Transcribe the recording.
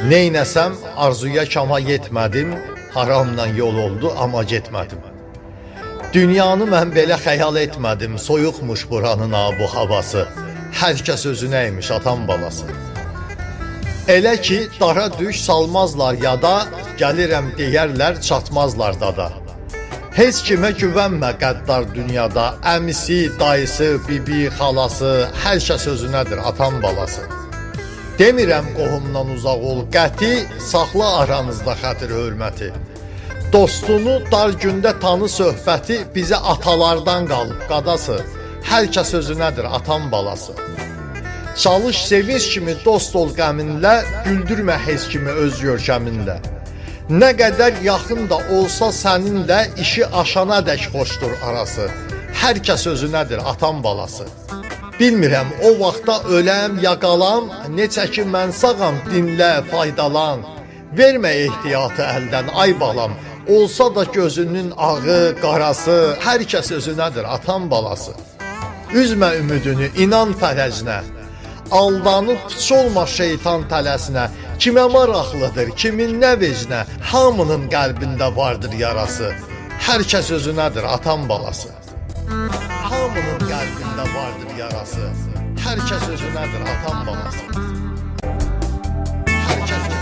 Neynəsəm arzuya kama yetmədim, haramla yol oldu amma getmədim. Dünyanı mən belə xəyal etmədim, soyuqmuş buranın bu havası. Hər kəs özünə imiş atan balası. Elə ki dara düş salmazlar yada, gəlirəm deyərlər çatmazlar dada. Heç kimə güvənmə qəddar dünyada, əmisi, dayısı, bibi, xalası, hər kəs özünədir atan balası. Demirəm qohumdan uzaq ol qəti, saxla aranızda xətir hörməti. Dostunu dar gündə tanı söhbəti, bizə atalardan qalıb qadası. Hər kəs özünədir atan balası. Çalış sevinç kimi dost ol qəminlə, güldürmə heç kimi öz görkəminlə. Nə qədər yaxın da olsa səninlə, işi aşana dək xoşdur arası. Hər kəs özünədir atan balası. Bilmirəm o vaxtda öləm ya qalam, necə ki mən sağam dinlə faydalan. Vermə ehtiyatı əldən ay balam, olsa da gözünün ağı, qarası, hər kəs özünədir atan balası. Üzmə ümidini, inan fərəcinə, aldanıb piç olma şeytan tələsinə. Kimə maraqlıdır, kimin nə vecinə, hamının qəlbində vardır yarası. Hər kəs özünədir atan balası. Hamının qəlbində vardır yarası. Hər kəs özünədir atan balası. Hər kəs